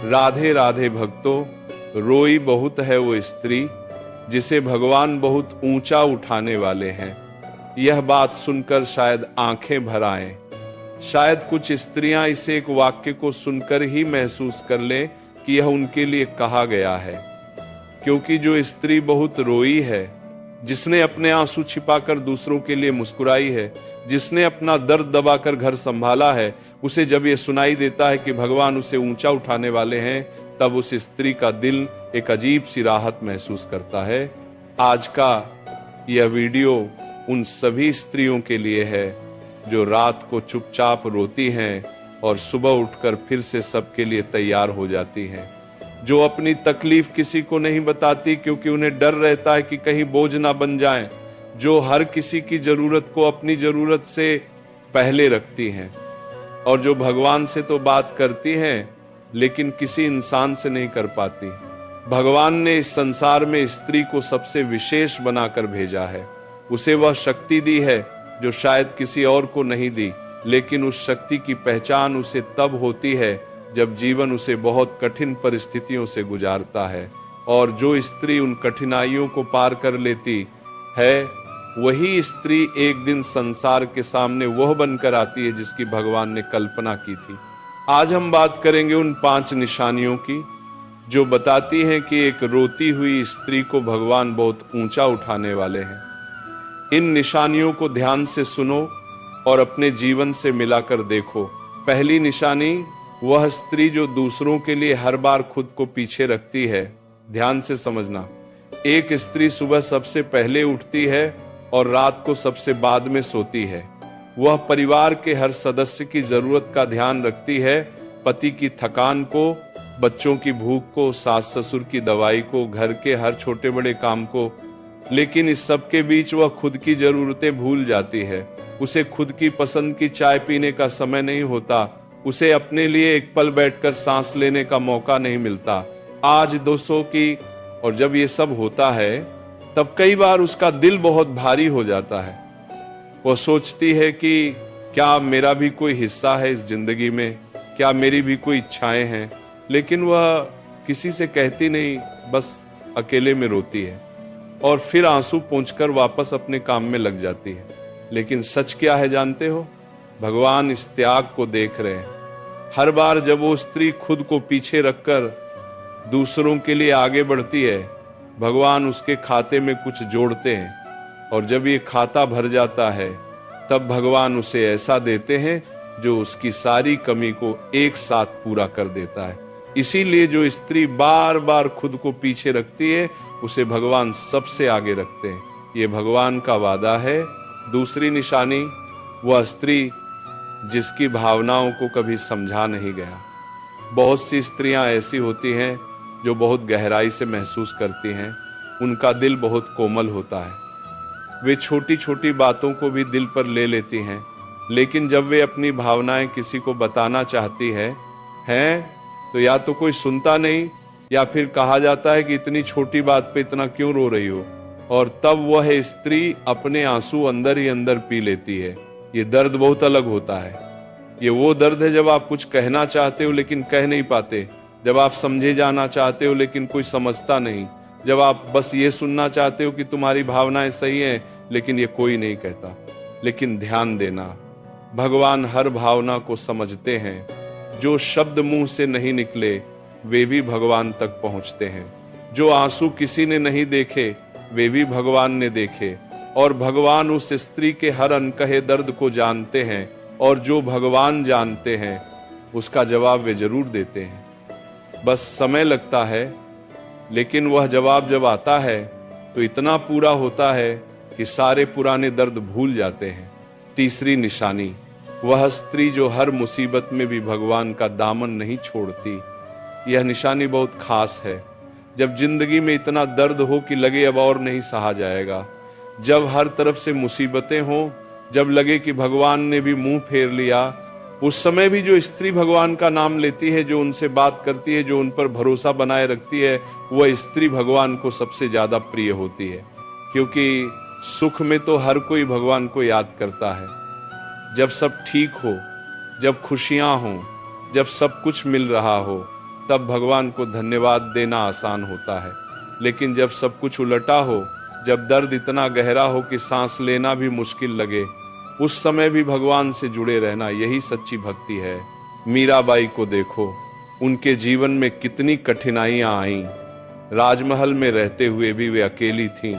राधे राधे भक्तों, रोई बहुत है वो स्त्री जिसे भगवान बहुत ऊंचा उठाने वाले हैं। यह बात सुनकर शायद आंखें भर आएं। शायद कुछ स्त्रियां इस एक वाक्य को सुनकर ही महसूस कर लें कि यह उनके लिए कहा गया है, क्योंकि जो स्त्री बहुत रोई है, जिसने अपने आंसू छिपाकर दूसरों के लिए मुस्कुराई है, जिसने अपना दर्द दबाकर घर संभाला है, उसे जब ये सुनाई देता है कि भगवान उसे ऊंचा उठाने वाले हैं, तब उस स्त्री का दिल एक अजीब सी राहत महसूस करता है। आज का यह वीडियो उन सभी स्त्रियों के लिए है जो रात को चुपचाप रोती हैं और सुबह उठकर फिर से सबके लिए तैयार हो जाती हैं, जो अपनी तकलीफ किसी को नहीं बताती क्योंकि उन्हें डर रहता है कि कहीं बोझ ना बन जाएं, जो हर किसी की जरूरत को अपनी जरूरत से पहले रखती हैं, और जो भगवान से तो बात करती हैं लेकिन किसी इंसान से नहीं कर पाती। भगवान ने इस संसार में स्त्री को सबसे विशेष बनाकर भेजा है। उसे वह शक्ति दी है जो शायद किसी और को नहीं दी, लेकिन उस शक्ति की पहचान उसे तब होती है जब जीवन उसे बहुत कठिन परिस्थितियों से गुजारता है, और जो स्त्री उन कठिनाइयों को पार कर लेती है, वही स्त्री एक दिन संसार के सामने वह बनकर आती है जिसकी भगवान ने कल्पना की थी। आज हम बात करेंगे उन 5 निशानियों की जो बताती हैं कि एक रोती हुई स्त्री को भगवान बहुत ऊंचा उठाने वाले हैं। इन निशानियों को ध्यान से सुनो और अपने जीवन से मिलाकर देखो। पहली निशानी, वह स्त्री जो दूसरों के लिए हर बार खुद को पीछे रखती है। ध्यान से समझना, एक स्त्री सुबह सबसे पहले उठती है और रात को सबसे बाद में सोती है। वह परिवार के हर सदस्य की जरूरत का ध्यान रखती है, पति की थकान को, बच्चों की भूख को, सास ससुर की दवाई को, घर के हर छोटे बड़े काम को, लेकिन इस सब के बीच वह खुद की जरूरतें भूल जाती है। उसे खुद की पसंद की चाय पीने का समय नहीं होता, उसे अपने लिए एक पल बैठकर सांस लेने का मौका नहीं मिलता। आज 200 की, और जब ये सब होता है तब कई बार उसका दिल बहुत भारी हो जाता है। वह सोचती है कि क्या मेरा भी कोई हिस्सा है इस जिंदगी में, क्या मेरी भी कोई इच्छाएं हैं, लेकिन वह किसी से कहती नहीं, बस अकेले में रोती है और फिर आंसू पोंछकर वापस अपने काम में लग जाती है। लेकिन सच क्या है जानते हो? भगवान इस त्याग को देख रहे हैं। हर बार जब वो स्त्री खुद को पीछे रखकर दूसरों के लिए आगे बढ़ती है, भगवान उसके खाते में कुछ जोड़ते हैं, और जब ये खाता भर जाता है तब भगवान उसे ऐसा देते हैं जो उसकी सारी कमी को एक साथ पूरा कर देता है। इसीलिए जो स्त्री बार बार खुद को पीछे रखती है, उसे भगवान सबसे आगे रखते हैं। ये भगवान का वादा है। दूसरी निशानी, वह स्त्री जिसकी भावनाओं को कभी समझा नहीं गया। बहुत सी स्त्रियां ऐसी होती हैं जो बहुत गहराई से महसूस करती हैं, उनका दिल बहुत कोमल होता है। वे छोटी छोटी बातों को भी दिल पर ले लेती हैं, लेकिन जब वे अपनी भावनाएं किसी को बताना चाहती हैं तो या तो कोई सुनता नहीं, या फिर कहा जाता है कि इतनी छोटी बात पे इतना क्यों रो रही हो, और तब वह स्त्री अपने आंसू अंदर ही अंदर पी लेती है। ये दर्द बहुत अलग होता है। ये वो दर्द है जब आप कुछ कहना चाहते हो लेकिन कह नहीं पाते, जब आप समझे जाना चाहते हो लेकिन कोई समझता नहीं, जब आप बस ये सुनना चाहते हो कि तुम्हारी भावनाएं सही हैं लेकिन ये कोई नहीं कहता। लेकिन ध्यान देना, भगवान हर भावना को समझते हैं। जो शब्द मुंह से नहीं निकले वे भी भगवान तक पहुंचते हैं। जो आंसू किसी ने नहीं देखे वे भी भगवान ने देखे, और भगवान उस स्त्री के हर अनकहे दर्द को जानते हैं, और जो भगवान जानते हैं उसका जवाब वे जरूर देते हैं। बस समय लगता है, लेकिन वह जवाब जब आता है तो इतना पूरा होता है कि सारे पुराने दर्द भूल जाते हैं। तीसरी निशानी, वह स्त्री जो हर मुसीबत में भी भगवान का दामन नहीं छोड़ती। यह निशानी बहुत खास है। जब जिंदगी में इतना दर्द हो कि लगे अब और नहीं सहा जाएगा, जब हर तरफ से मुसीबतें हों, जब लगे कि भगवान ने भी मुंह फेर लिया, उस समय भी जो स्त्री भगवान का नाम लेती है, जो उनसे बात करती है, जो उन पर भरोसा बनाए रखती है, वह स्त्री भगवान को सबसे ज्यादा प्रिय होती है। क्योंकि सुख में तो हर कोई भगवान को याद करता है। जब सब ठीक हो, जब खुशियां हो, जब सब कुछ मिल रहा हो, तब भगवान को धन्यवाद देना आसान होता है। लेकिन जब सब कुछ उलटा हो, जब दर्द इतना गहरा हो कि सांस लेना भी मुश्किल लगे, उस समय भी भगवान से जुड़े रहना, यही सच्ची भक्ति है। मीराबाई को देखो, उनके जीवन में कितनी कठिनाइयां आईं। राजमहल में रहते हुए भी वे अकेली थीं।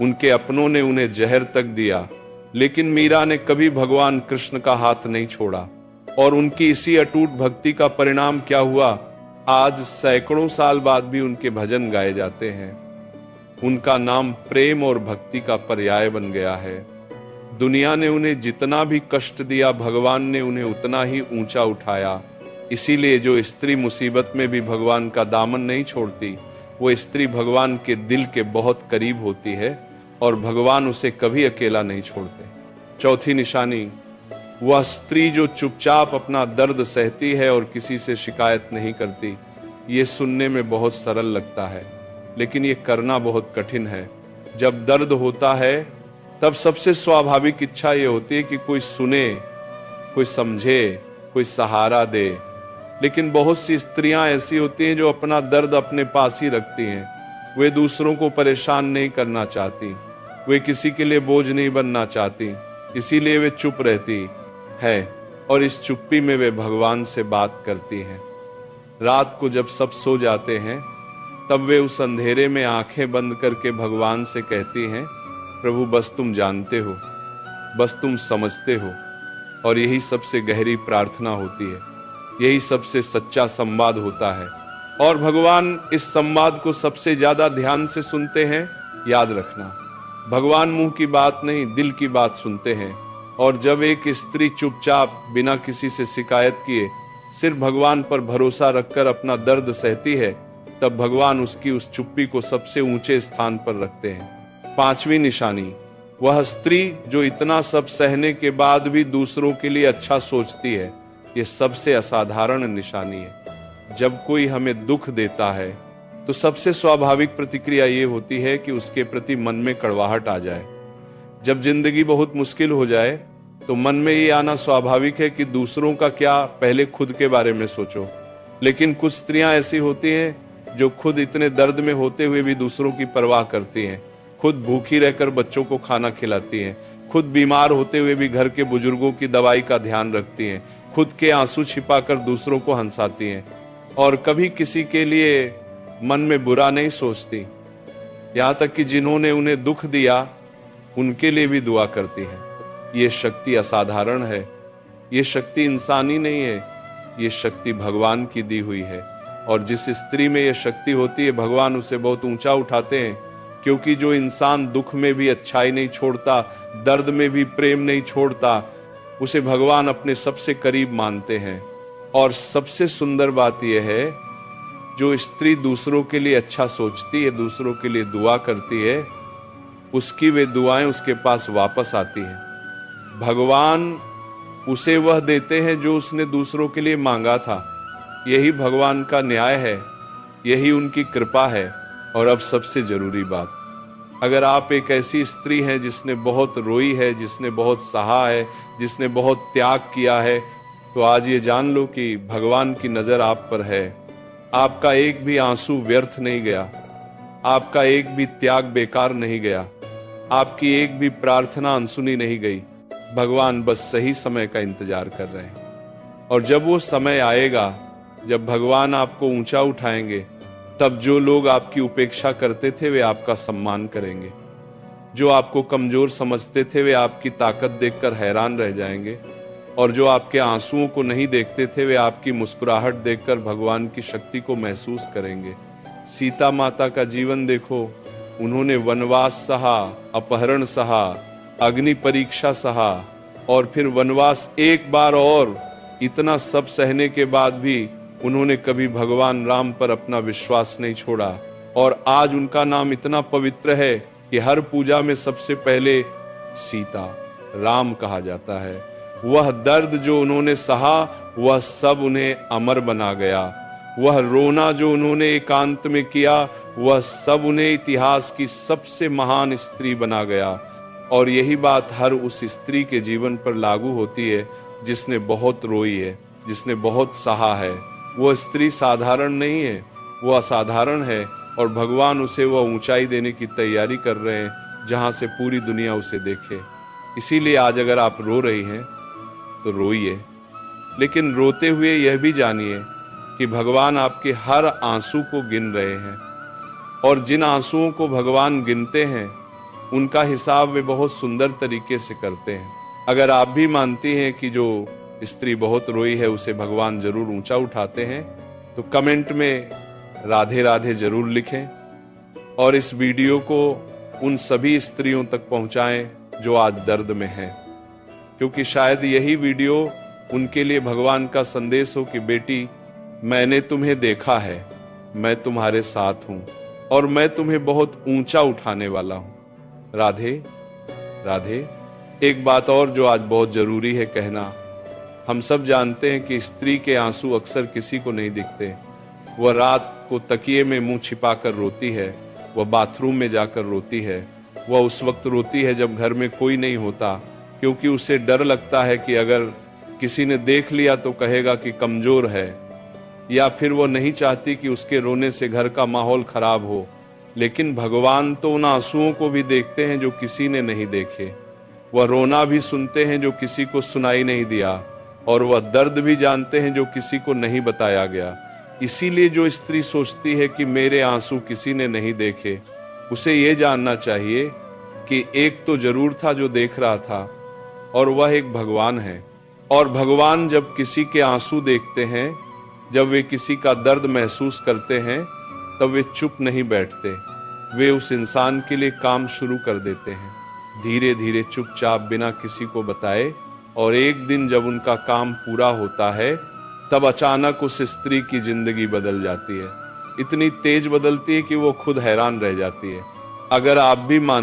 उनके अपनों ने उन्हें जहर तक दिया, लेकिन मीरा ने कभी भगवान कृष्ण का हाथ नहीं छोड़ा। और उनकी इसी अटूट भक्ति का परिणाम क्या हुआ, आज सैकड़ों साल बाद भी उनके भजन गाए जाते हैं। उनका नाम प्रेम और भक्ति का पर्याय बन गया है। दुनिया ने उन्हें जितना भी कष्ट दिया, भगवान ने उन्हें उतना ही ऊंचा उठाया। इसीलिए जो स्त्री मुसीबत में भी भगवान का दामन नहीं छोड़ती, वो स्त्री भगवान के दिल के बहुत करीब होती है और भगवान उसे कभी अकेला नहीं छोड़ते। चौथी निशानी, वह स्त्री जो चुपचाप अपना दर्द सहती है और किसी से शिकायत नहीं करती। ये सुनने में बहुत सरल लगता है, लेकिन ये करना बहुत कठिन है। जब दर्द होता है, तब सबसे स्वाभाविक इच्छा ये होती है कि कोई सुने, कोई समझे, कोई सहारा दे। लेकिन बहुत सी स्त्रियां ऐसी होती हैं जो अपना दर्द अपने पास ही रखती हैं। वे दूसरों को परेशान नहीं करना चाहती, वे किसी के लिए बोझ नहीं बनना चाहती, इसीलिए वे चुप रहती है और इस चुप्पी में वे भगवान से बात करती हैं। रात को जब सब सो जाते हैं, तब वे उस अंधेरे में आंखें बंद करके भगवान से कहती हैं, प्रभु बस तुम जानते हो, बस तुम समझते हो। और यही सबसे गहरी प्रार्थना होती है, यही सबसे सच्चा संवाद होता है। और भगवान इस संवाद को सबसे ज्यादा ध्यान से सुनते हैं। याद रखना, भगवान मुंह की बात नहीं, दिल की बात सुनते हैं। और जब एक स्त्री चुपचाप बिना किसी से शिकायत किए सिर्फ भगवान पर भरोसा रखकर अपना दर्द सहती है, तब भगवान उसकी उस चुप्पी को सबसे ऊंचे स्थान पर रखते हैं। पांचवी निशानी, वह स्त्री जो इतना सब सहने के बाद भी दूसरों के लिए अच्छा सोचती है। यह सबसे असाधारण निशानी है। जब कोई हमें दुख देता है, तो सबसे स्वाभाविक प्रतिक्रिया ये होती है कि उसके प्रति मन में कड़वाहट आ जाए। जब जिंदगी बहुत मुश्किल हो जाए, तो मन में ये आना स्वाभाविक है कि दूसरों का क्या, पहले खुद के बारे में सोचो। लेकिन कुछ स्त्रियां ऐसी होती हैं जो खुद इतने दर्द में होते हुए भी दूसरों की परवाह करती हैं। खुद भूखी रहकर बच्चों को खाना खिलाती हैं, खुद बीमार होते हुए भी घर के बुजुर्गों की दवाई का ध्यान रखती हैं, खुद के आंसू छिपाकर दूसरों को हंसाती हैं और कभी किसी के लिए मन में बुरा नहीं सोचती। यहाँ तक कि जिन्होंने उन्हें दुख दिया, उनके लिए भी दुआ करती है। ये शक्ति असाधारण है। ये शक्ति इंसानी नहीं है, ये शक्ति भगवान की दी हुई है। और जिस स्त्री में ये शक्ति होती है, भगवान उसे बहुत ऊंचा उठाते हैं। क्योंकि जो इंसान दुख में भी अच्छाई नहीं छोड़ता, दर्द में भी प्रेम नहीं छोड़ता, उसे भगवान अपने सबसे करीब मानते हैं। और सबसे सुंदर बात यह है, जो स्त्री दूसरों के लिए अच्छा सोचती है, दूसरों के लिए दुआ करती है, उसकी वे दुआएं उसके पास वापस आती हैं। भगवान उसे वह देते हैं जो उसने दूसरों के लिए मांगा था। यही भगवान का न्याय है, यही उनकी कृपा है। और अब सबसे जरूरी बात, अगर आप एक ऐसी स्त्री हैं जिसने बहुत रोई है, जिसने बहुत सहा है, जिसने बहुत त्याग किया है, तो आज ये जान लो कि भगवान की नजर आप पर है। आपका एक भी आंसू व्यर्थ नहीं गया, आपका एक भी त्याग बेकार नहीं गया, आपकी एक भी प्रार्थना अनसुनी नहीं गई। भगवान बस सही समय का इंतजार कर रहे हैं। और जब वो समय आएगा, जब भगवान आपको ऊंचा उठाएंगे, तब जो लोग आपकी उपेक्षा करते थे वे आपका सम्मान करेंगे। जो आपको कमजोर समझते थे वे आपकी ताकत देखकर हैरान रह जाएंगे। और जो आपके आंसुओं को नहीं देखते थे वे आपकी मुस्कुराहट देखकर भगवान की शक्ति को महसूस करेंगे। सीता माता का जीवन देखो, उन्होंने वनवास सहा, अपहरण सहा, अग्नि परीक्षा सहा और फिर वनवास एक बार, और इतना सब सहने के बाद भी उन्होंने कभी भगवान राम पर अपना विश्वास नहीं छोड़ा। और आज उनका नाम इतना पवित्र है कि हर पूजा में सबसे पहले सीता, राम कहा जाता है। वह दर्द जो उन्होंने सहा, वह सब उन्हें अमर बना गया। वह रोना जो उन्होंने एकांत में किया, वह सब उन्हें इतिहास की सबसे महान स्त्री बना गया। और यही बात हर उस स्त्री के जीवन पर लागू होती है जिसने बहुत रोई है, जिसने बहुत सहा है। वो स्त्री साधारण नहीं है, वो असाधारण है और भगवान उसे वह ऊंचाई देने की तैयारी कर रहे हैं जहां से पूरी दुनिया उसे देखे। इसीलिए आज अगर आप रो रही हैं तो रोइए, लेकिन रोते हुए यह भी जानिए कि भगवान आपके हर आंसू को गिन रहे हैं और जिन आंसुओं को भगवान गिनते हैं उनका हिसाब वे बहुत सुंदर तरीके से करते हैं। अगर आप भी मानती हैं कि जो स्त्री बहुत रोई है उसे भगवान जरूर ऊंचा उठाते हैं तो कमेंट में राधे राधे जरूर लिखें और इस वीडियो को उन सभी स्त्रियों तक पहुंचाएं जो आज दर्द में हैं, क्योंकि शायद यही वीडियो उनके लिए भगवान का संदेश हो कि बेटी, मैंने तुम्हें देखा है, मैं तुम्हारे साथ हूं और मैं तुम्हें बहुत ऊंचा उठाने वाला हूं। राधे राधे। एक बात और जो आज बहुत जरूरी है कहना, हम सब जानते हैं कि स्त्री के आंसू अक्सर किसी को नहीं दिखते। वह रात को तकिए में मुंह छिपाकर रोती है, वह बाथरूम में जाकर रोती है, वह उस वक्त रोती है जब घर में कोई नहीं होता, क्योंकि उसे डर लगता है कि अगर किसी ने देख लिया तो कहेगा कि कमजोर है, या फिर वो नहीं चाहती कि उसके रोने से घर का माहौल खराब हो। लेकिन भगवान तो उन आंसुओं को भी देखते हैं जो किसी ने नहीं देखे, वह रोना भी सुनते हैं जो किसी को सुनाई नहीं दिया, और वह दर्द भी जानते हैं जो किसी को नहीं बताया गया। इसीलिए जो स्त्री सोचती है कि मेरे आंसू किसी ने नहीं देखे, उसे यह जानना चाहिए कि एक तो जरूर था जो देख रहा था, और वह एक भगवान है। और भगवान जब किसी के आंसू देखते हैं, जब वे किसी का दर्द महसूस करते हैं, तब वे चुप नहीं बैठते, वे उस इंसान के लिए काम शुरू कर देते हैं, धीरे धीरे चुपचाप बिना किसी को बताए। और एक दिन जब उनका काम पूरा होता है तब अचानक उस स्त्री की जिंदगी बदल जाती है, इतनी तेज बदलती है कि वो खुद हैरान रह जाती है। अगर आप भी मान